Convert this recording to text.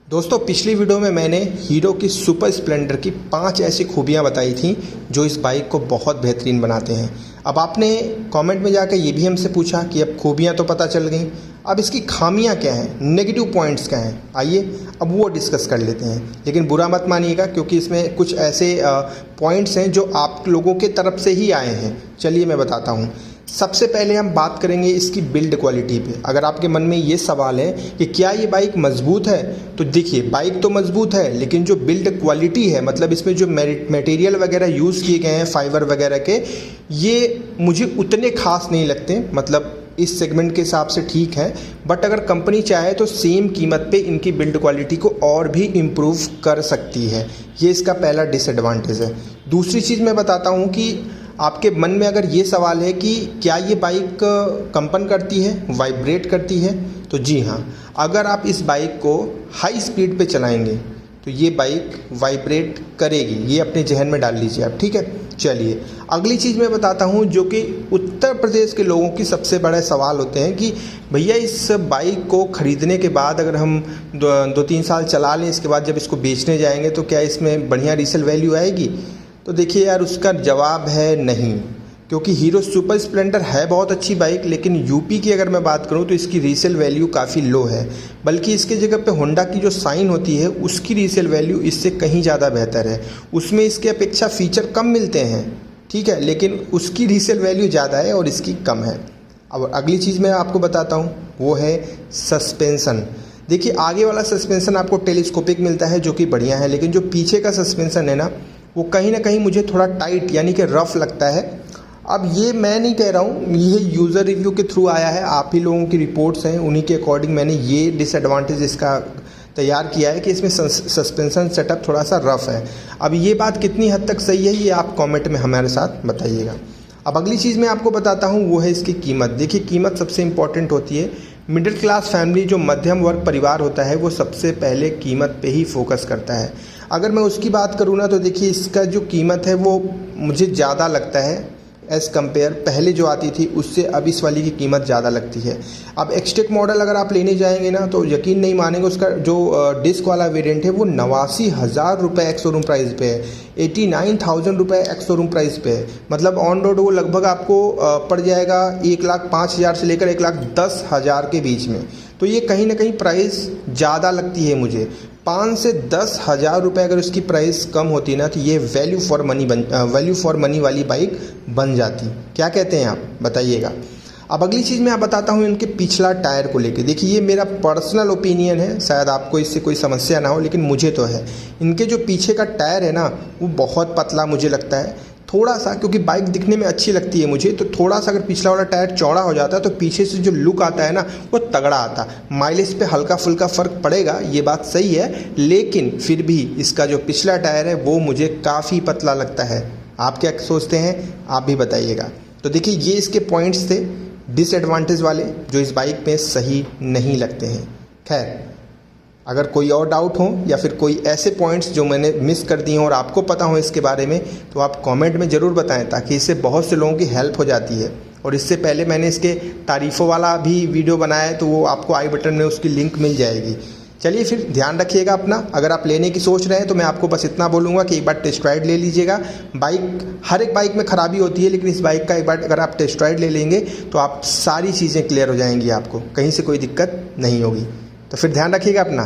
दोस्तों पिछली वीडियो में मैंने हीरो की सुपर स्प्लेंडर की 5 ऐसी खूबियां बताई थी जो इस बाइक को बहुत बेहतरीन बनाते हैं। अब आपने कमेंट में जाकर ये भी हमसे पूछा कि अब खूबियां तो पता चल गई, अब इसकी खामियां क्या हैं, नेगेटिव पॉइंट्स क्या हैं। आइए अब वो डिस्कस कर लेते हैं, लेकिन बुरा मत मानिएगा क्योंकि इसमें कुछ ऐसे पॉइंट्स हैं जो आप लोगों के तरफ से ही आए हैं। चलिए मैं बताता हूँ। सबसे पहले हम बात करेंगे इसकी बिल्ड क्वालिटी पे। अगर आपके मन में ये सवाल है कि क्या ये बाइक मजबूत है, तो देखिए बाइक तो मजबूत है, लेकिन जो बिल्ड क्वालिटी है, मतलब इसमें जो मटेरियल वगैरह यूज़ किए गए हैं फाइबर वगैरह के, ये मुझे उतने खास नहीं लगते। मतलब इस सेगमेंट के हिसाब से ठीक है, बट अगर कंपनी चाहे तो सेम कीमत पे इनकी बिल्ड क्वालिटी को और भी इम्प्रूव कर सकती है। ये इसका पहला डिसएडवांटेज है। दूसरी चीज़ मैं बताता हूँ कि आपके मन में अगर ये सवाल है कि क्या ये बाइक कंपन करती है, वाइब्रेट करती है, तो जी हाँ, अगर आप इस बाइक को हाई स्पीड पे चलाएंगे तो ये बाइक वाइब्रेट करेगी। ये अपने जहन में डाल लीजिए आप, ठीक है। चलिए अगली चीज़ मैं बताता हूँ जो कि उत्तर प्रदेश के लोगों की सबसे बड़े सवाल होते हैं कि भैया इस बाइक को ख़रीदने के बाद अगर हम 2-3 साल चला लें, इसके बाद जब इसको बेचने जाएंगे तो क्या इसमें बढ़िया रीसेल वैल्यू आएगी। तो देखिए यार, उसका जवाब है नहीं, क्योंकि हीरो सुपर स्प्लेंडर है बहुत अच्छी बाइक, लेकिन यूपी की अगर मैं बात करूं तो इसकी रीसेल वैल्यू काफ़ी लो है। बल्कि इसके जगह पे होंडा की जो साइन होती है उसकी रीसेल वैल्यू इससे कहीं ज़्यादा बेहतर है। उसमें इसके अपेक्षा फ़ीचर कम मिलते हैं, ठीक है, लेकिन उसकी रीसेल वैल्यू ज़्यादा है और इसकी कम है। अब अगली चीज़ मैं आपको बताता हूँ, वो है सस्पेंसन। देखिए आगे वाला सस्पेंसन आपको टेलीस्कोपिक मिलता है जो कि बढ़िया है, लेकिन जो पीछे का सस्पेंसन है ना, वो कहीं ना कहीं मुझे थोड़ा टाइट यानी कि रफ़ लगता है। अब ये मैं नहीं कह रहा हूँ, ये यूज़र रिव्यू के थ्रू आया है, आप ही लोगों की रिपोर्ट्स हैं, उन्हीं के अकॉर्डिंग मैंने ये डिसएडवांटेज इसका तैयार किया है कि इसमें सस्पेंशन सेटअप थोड़ा सा रफ़ है। अब ये बात कितनी हद तक सही है ये आप कमेंट में हमारे साथ बताइएगा। अब अगली चीज़ मैं आपको बताता हूँ, वो है इसकी कीमत। देखिए कीमत सबसे इम्पॉर्टेंट होती है। मिडिल क्लास फैमिली, जो मध्यम वर्ग परिवार होता है, वो सबसे पहले कीमत पे ही फोकस करता है। अगर मैं उसकी बात करूँ ना, तो देखिए इसका जो कीमत है वो मुझे ज़्यादा लगता है एज़ कम्पेयर पहले जो आती थी उससे अब इस वाली की कीमत ज़्यादा लगती है। अब एक्सटेक मॉडल अगर आप लेने जाएंगे ना, तो यकीन नहीं मानेंगे, उसका जो डिस्क वाला वेरिएंट है वो 89,000 रुपये एक्स शोरूम प्राइस पे है, 89,000 रुपये एक्स शोरूम प्राइस पे है। मतलब ऑन रोड वो लगभग आपको पड़ जाएगा 1,05,000 से लेकर 1,10,000 के बीच में। तो ये कहीं ना कहीं प्राइस ज़्यादा लगती है मुझे। 5 से 10,000 रुपये अगर उसकी प्राइस कम होती ना, तो ये वैल्यू फॉर मनी वाली बाइक बन जाती। क्या कहते हैं आप, बताइएगा। अब अगली चीज़ मैं आप बताता हूँ इनके पिछला टायर को लेके। देखिए ये मेरा पर्सनल ओपिनियन है, शायद आपको इससे कोई समस्या ना हो, लेकिन मुझे तो है। इनके जो पीछे का टायर है ना, वो बहुत पतला मुझे लगता है थोड़ा सा, क्योंकि बाइक दिखने में अच्छी लगती है मुझे, तो थोड़ा सा अगर पिछला वाला टायर चौड़ा हो जाता है तो पीछे से जो लुक आता है ना, वो तगड़ा आता। माइलेज पे हल्का फुल्का फ़र्क पड़ेगा, ये बात सही है, लेकिन फिर भी इसका जो पिछला टायर है वो मुझे काफ़ी पतला लगता है। आप क्या सोचते हैं, आप भी बताइएगा। तो देखिए ये इसके पॉइंट्स थे डिसएडवांटेज वाले जो इस बाइक में सही नहीं लगते हैं। खैर, अगर कोई और डाउट हो या फिर कोई ऐसे पॉइंट्स जो मैंने मिस कर दिए हों और आपको पता हो इसके बारे में, तो आप कमेंट में ज़रूर बताएं, ताकि इससे बहुत से लोगों की हेल्प हो जाती है। और इससे पहले मैंने इसके तारीफ़ों वाला भी वीडियो बनाया है, तो वो आपको आई बटन में उसकी लिंक मिल जाएगी। चलिए फिर ध्यान रखिएगा अपना। अगर आप लेने की सोच रहे हैं तो मैं आपको बस इतना बोलूँगा कि एक बार टेस्ट राइड ले लीजिएगा। बाइक, हर एक बाइक में ख़राबी होती है, लेकिन इस बाइक का एक बार अगर आप टेस्ट राइड ले लेंगे तो आप सारी चीज़ें क्लियर हो जाएंगी, आपको कहीं से कोई दिक्कत नहीं होगी। तो फिर ध्यान रखिएगा अपना।